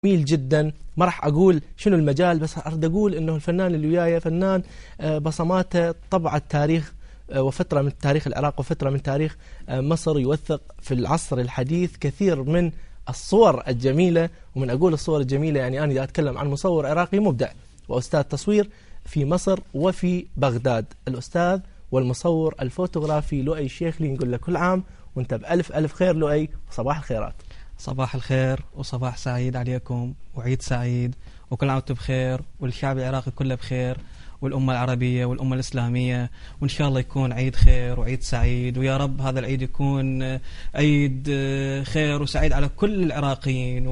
جميل جدا. ما راح اقول شنو المجال، بس اريد اقول انه الفنان اللي وياي فنان بصماته طبع التاريخ وفتره من تاريخ العراق وفتره من تاريخ مصر، يوثق في العصر الحديث كثير من الصور الجميله. ومن اقول الصور الجميله يعني انا اذا اتكلم عن مصور عراقي مبدع واستاذ تصوير في مصر وفي بغداد، الاستاذ والمصور الفوتوغرافي لؤي الشيخلي. نقول له كل عام وانت بألف ألف خير لؤي، وصباح الخيرات. صباح الخير وصباح سعيد عليكم وعيد سعيد وكل عام وانتم بخير، والشعب العراقي كله بخير، والأمة العربية والأمة الإسلامية، وإن شاء الله يكون عيد خير وعيد سعيد. ويا رب هذا العيد يكون عيد خير وسعيد على كل العراقيين،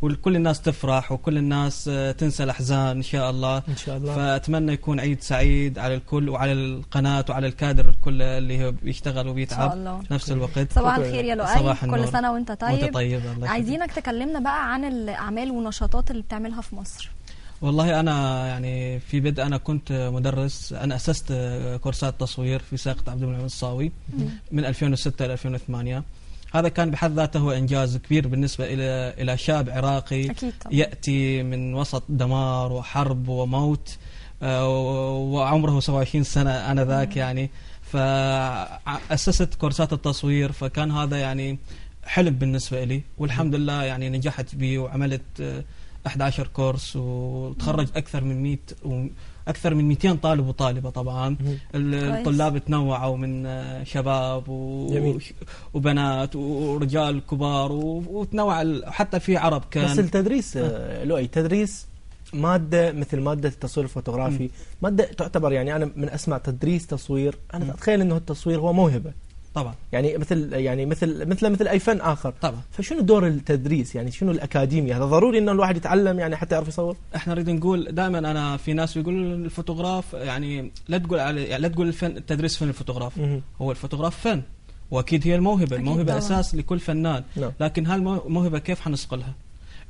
وكل الناس تفرح وكل الناس تنسى الأحزان إن شاء الله. إن شاء الله. فأتمنى يكون عيد سعيد على الكل وعلى القناة وعلى الكادر الكل اللي هو بيشتغل وبيتعب في نفس الوقت. صباح الخير يا لؤي، صباح كل سنة وانت طيب. وانت طيب. عايزينك تكلمنا بقى عن الأعمال والنشاطات اللي بتعملها في مصر. والله أنا يعني في بدء أنا كنت مدرس، أنا أسست كورسات تصوير في ساقط عبد المنعم الصاوي من 2006 إلى 2008. هذا كان بحد ذاته هو إنجاز كبير بالنسبة إلى شاب عراقي يأتي من وسط دمار وحرب وموت وعمره 27 سنة آنذاك يعني. فأسست كورسات التصوير، فكان هذا يعني حلم بالنسبة لي، والحمد لله يعني نجحت به وعملت 11 كورس وتخرج أكثر من 200 طالب وطالبة. طبعا الطلاب تنوعوا من شباب وبنات ورجال كبار وتنوع، حتى في عرب كان. بس التدريس لؤي، تدريس مادة مثل مادة التصوير الفوتوغرافي، مادة تعتبر يعني أنا من أسمع تدريس تصوير أنا أتخيل أنه التصوير هو موهبة طبعا، يعني مثل أي فن آخر طبعا. فشنو دور التدريس؟ يعني شنو الأكاديمية؟ هذا ضروري إنه الواحد يتعلم يعني حتى يعرف يصور؟ احنا نريد نقول دائما، أنا في ناس يقولوا الفوتوغراف يعني لا تقول الفن التدريس فن الفوتوغراف. هو الفوتوغراف فن، وأكيد هي الموهبة أساس لكل فنان. لكن هالموهبة كيف حنصقلها؟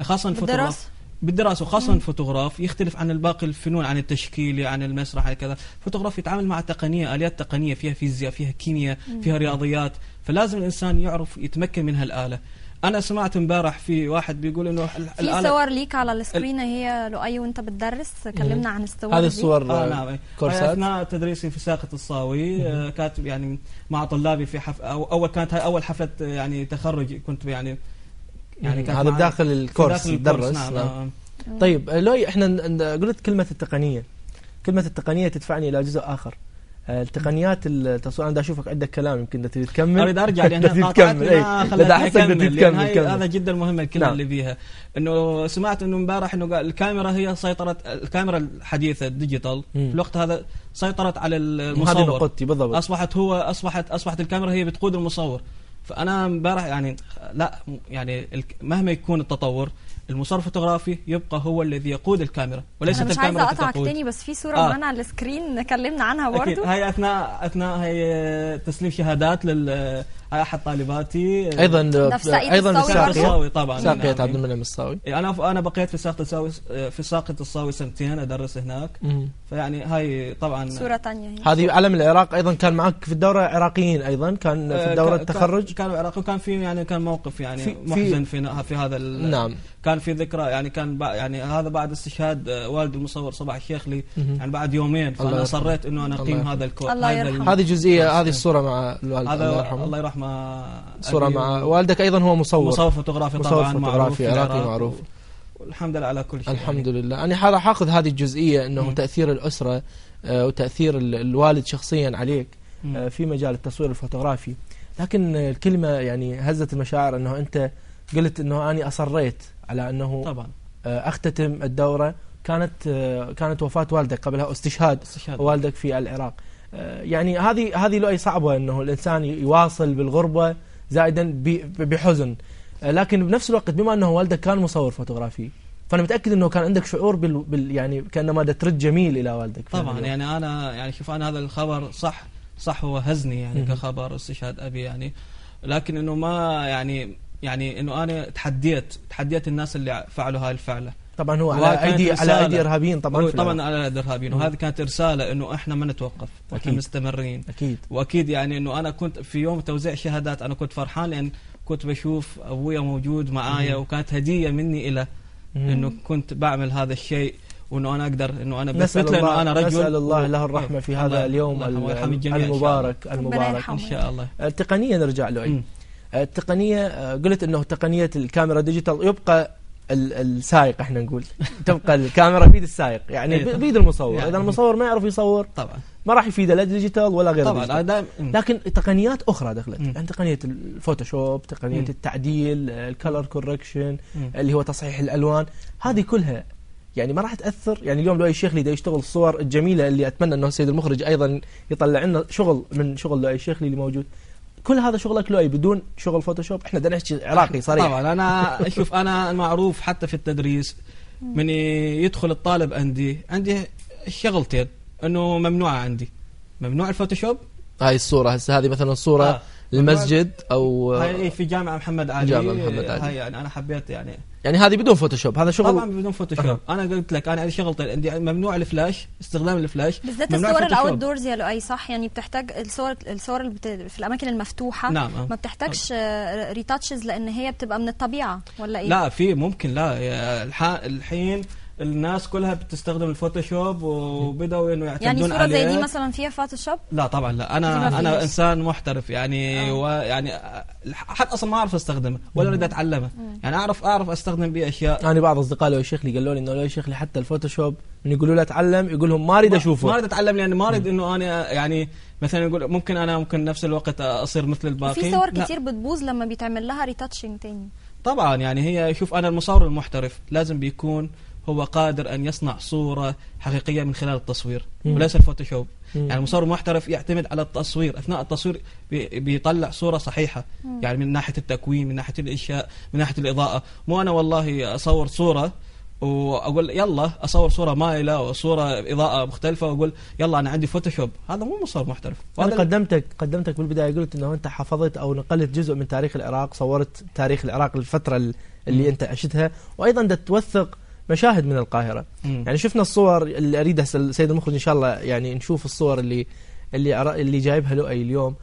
خاصة الفوتوغراف بالدراسة، وخاصة الفوتوغراف يختلف عن الباقي الفنون، عن التشكيل، عن المسرح، عن كذا. الفوتوغراف يتعامل مع تقنية، آليات تقنية، فيها فيزياء، فيها كيمياء، فيها رياضيات، فلازم الإنسان يعرف يتمكن من هالآلة. أنا سمعت امبارح في واحد بيقول إنه في صور ليك على السكرين هي لؤي وأنت بتدرس، كلمنا عن الصور. هذه الصور نعم. كورسات أثناء تدريسي في ساقط الصاوي كاتب يعني مع طلابي في كانت أول حفلة يعني تخرج، كنت يعني هذا بداخل الكورس درس. نعم. طيب لؤي، احنا قلت كلمة التقنية تدفعني إلى جزء آخر. التقنيات التصوير، أنا دا أشوفك عندك كلام يمكن تبي تكمل. أريد أرجع لأنها قاطعتني هذا جدا مهم الكلمة اللي فيها. إنه سمعت إنه امبارح إنه قال الكاميرا هي سيطرت، الكاميرا الحديثة الديجيتال في الوقت هذا سيطرت على المصور. هذه نقطتي بالضبط. أصبحت الكاميرا هي بتقود المصور. فأنا امبارح يعني لا، يعني مهما يكون التطور، المصور الفوتوغرافي يبقى هو الذي يقود الكاميرا وليست الكاميرا. أنا مش عايزة أقطعك تاني، بس في صورة معنا على السكرين نكلمنا عنها برضو. هي أثناء هي تسليم شهادات أحد طالباتي، أيضا الصاوي طبعا، ساقية عبد المنعم الصاوي. أنا بقيت في ساقط الصاوي سنتين أدرس هناك. فيعني هاي طبعا صورة تانية. هذه علم العراق أيضا كان معك في الدورة عراقيين، أيضا كان في الدورة التخرج كانوا عراقي، وكان في يعني كان موقف يعني محزن في هذا. نعم. كان في ذكرى يعني يعني هذا بعد استشهاد والد المصور صباح الشيخلي يعني بعد يومين، فأنا أصريت إنه أنا أقيم هذا الكورس. هذه جزئية، هذه الصورة مع الوالد الله يرحمه. صورة مع والدك أيضا، هو مصور فوتوغرافي طبعا، فوتوغرافي عراقي معروف. والحمد لله على كل شيء. الحمد لله. أنا راح أخذ هذه الجزئية إنه تأثير الأسرة وتأثير الوالد شخصيا عليك في مجال التصوير الفوتوغرافي. لكن الكلمة يعني هزت المشاعر، إنه أنت قلت إنه أنا أصريت على أنه طبعا أختتم الدورة. كانت وفاة والدك قبلها، استشهاد والدك في العراق. يعني هذه لؤي صعبة، إنه الإنسان يواصل بالغربة زائدا بحزن. لكن بنفس الوقت بما أنه والدك كان مصور فوتوغرافي، فأنا متأكد أنه كان عندك شعور يعني كأنما ترد جميل إلى والدك. طبعا يعني أنا يعني شوف، أنا هذا الخبر صح هو هزني يعني كخبر استشهاد أبي يعني. لكن إنه ما يعني إنه أنا تحديت الناس اللي فعلوا هاي الفعلة. طبعا هو على أيدي إرهابيين طبعا على أيدي إرهابيين. وهذه كانت رسالة إنه إحنا ما نتوقف، إحنا مستمرين. أكيد. وأكيد يعني إنه أنا كنت في يوم توزيع شهادات أنا كنت فرحان، لأن كنت بشوف ابويا موجود معايا، وكانت هديه مني الى انه كنت بعمل هذا الشيء، وانه انا اقدر انه انا بثبت له انه انا رجل. نسال الله له الرحمه في هذا اليوم المبارك ان شاء الله. التقنيه نرجع له. التقنيه قلت انه تقنيه الكاميرا ديجيتال يبقى السائق، احنا نقول تبقى الكاميرا بيد السائق، يعني بيد المصور. اذا المصور ما يعرف يصور طبعا ما راح يفيده لا ديجيتال ولا غير ديجيتال. لكن تقنيات اخرى دخلت، يعني تقنيه الفوتوشوب، تقنيه التعديل، الكلر كوركشن اللي هو تصحيح الالوان، هذه كلها يعني ما راح تاثر. يعني اليوم لؤي الشيخلي دا يشتغل الصور الجميله اللي اتمنى انه السيد المخرج ايضا يطلع لنا شغل من شغل لؤي الشيخلي اللي موجود. كل هذا شغلك لؤي بدون شغل فوتوشوب. احنا بدنا نحكي عراقي صريح. طبعا انا اشوف انا المعروف حتى في التدريس من يدخل الطالب عندي شغلتين انه ممنوعه عندي. ممنوع الفوتوشوب. هاي الصوره هسه، هذه مثلا الصوره المسجد او هاي في جامعه محمد علي. جامعه محمد علي. هاي يعني انا حبيت يعني هذه بدون فوتوشوب. هذا شغل طبعا بدون فوتوشوب. انا قلت لك انا عندي شغلتين، عندي ممنوع الفلاش، استخدام الفلاش بالذات الصور الاوت دورز يا لؤي، صح؟ يعني بتحتاج الصور اللي في الاماكن المفتوحه. نعم. ما بتحتاجش ريتاتشز لان هي بتبقى من الطبيعه ولا ايه؟ لا في ممكن. لا الحين الناس كلها بتستخدم الفوتوشوب وبدأوا انه يعتمدون عليه. يعني صورة زي دي مثلا فيها فوتوشوب؟ لا طبعا لا. انا انسان محترف يعني ويعني حتى اصلا ما اعرف استخدمه ولا اريد اتعلمه. يعني اعرف استخدم به اشياء. يعني بعض اصدقاء لؤي الشيخلي قالوا لي انه لؤي الشيخلي حتى الفوتوشوب من يقولوا له اتعلم يقول لهم ما اريد اشوفه، ما اريد اتعلم لان ما اريد انه انا يعني مثلا يقول ممكن نفس الوقت اصير مثل الباقيين. في صور كتير بتبوظ لما بيتعمل لها ريتاتشنج تاني. طبعا يعني هي شوف، انا المصور المحترف لازم بيكون هو قادر أن يصنع صورة حقيقية من خلال التصوير وليس الفوتوشوب. يعني المصور المحترف يعتمد على التصوير، أثناء التصوير بيطلع صورة صحيحة، يعني من ناحية التكوين، من ناحية الإنشاء، من ناحية الإضاءة. مو أنا والله أصور صورة وأقول يلا أصور صورة مائلة وصورة إضاءة مختلفة وأقول يلا أنا عندي فوتوشوب. هذا مو مصور محترف. أنا قدمتك بالبداية قلت إنه أنت حفظت أو نقلت جزء من تاريخ العراق، صورت تاريخ العراق الفترة اللي أنت عشتها، وأيضا توثق مشاهد من القاهرة. يعني شفنا الصور اللي أريدها السيد المخرج إن شاء الله، يعني نشوف الصور اللي جايبها لؤي اليوم.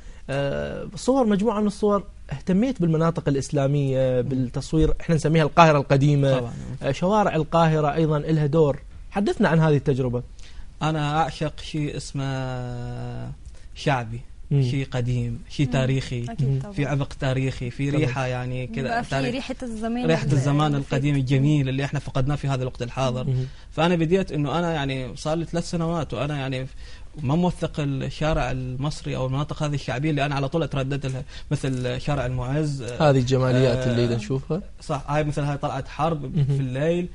صور مجموعة من الصور اهتميت بالمناطق الإسلامية بالتصوير، احنا نسميها القاهرة القديمة طبعا. شوارع القاهرة أيضا لها دور. حدثنا عن هذه التجربة. أنا أعشق شيء اسمه شعبي، شيء قديم، شيء تاريخي، في عمق تاريخي، في ريحة يعني كذا، في ريحة الزمان القديم الجميل اللي احنا فقدناه في هذا الوقت الحاضر. فأنا بديت إنه أنا يعني صار لي 3 سنوات وأنا يعني ما موثق الشارع المصري أو المناطق هذه الشعبية اللي أنا على طول أتردد لها، مثل شارع المعز. هذه الجماليات اللي نشوفها صح. هاي مثل هاي طلعت حرب في الليل.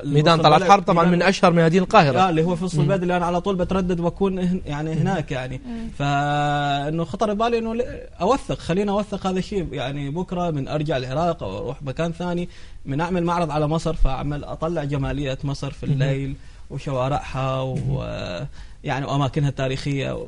ميدان طلعت حرب طبعا من اشهر ميادين القاهره اللي هو في وسط البلد اللي انا على طول بتردد واكون يعني هناك يعني. فانه خطر بالي انه خلينا اوثق هذا الشيء. يعني بكره من ارجع العراق او اروح مكان ثاني من اعمل معرض على مصر، فاعمل اطلع جماليات مصر في الليل وشوارعها ويعني واماكنها التاريخيه.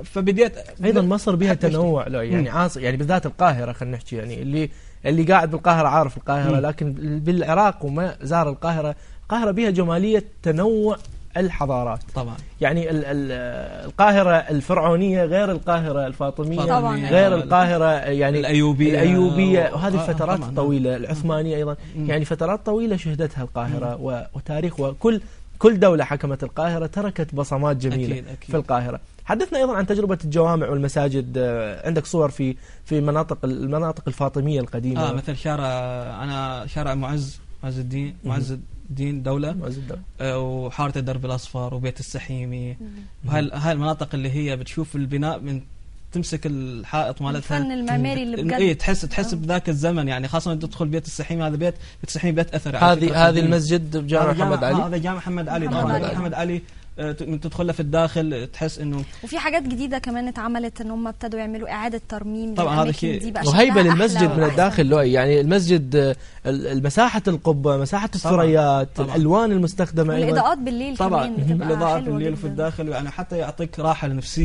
فبديت ايضا مصر بها تنوع يعني يعني بالذات القاهره خلينا نحكي، يعني اللي قاعد بالقاهرة عارف القاهرة، لكن بالعراق وما زار القاهرة بها جمالية تنوع الحضارات طبعا. يعني القاهرة الفرعونية غير القاهرة الفاطمية طبعاً. غير القاهرة يعني الأيوبية وهذه الفترات الطويلة. العثمانية أيضا يعني فترات طويلة شهدتها القاهرة وتاريخ، وكل دولة حكمت القاهرة تركت بصمات جميلة أكيد. في القاهرة. حدثنا أيضا عن تجربة الجوامع والمساجد. عندك صور في المناطق الفاطمية القديمة. مثل شارع معز الدين دولة، وحارة الدرب الأصفر وبيت السحيمي. وهاي المناطق اللي هي بتشوف البناء من تمسك الحائط مالتها، الفن المعماري اللي بجد تحس بذاك الزمن. يعني خاصة تدخل بيت السحيمي، هذا بيت السحيمي بيت أثر. هذه المسجد جامع محمد علي. هذا جامع محمد علي. من تدخل في الداخل تحس انه وفي حاجات جديده كمان اتعملت، ان هم ابتدوا يعملوا اعاده ترميم طبعا. هذا شيء وهيبه للمسجد من الداخل لؤي. يعني المسجد مساحه القبه، مساحه الثريات، الالوان المستخدمه، والاضاءات بالليل طبعا. الاضاءات بالليل وفي الداخل يعني حتى يعطيك راحه نفسيه.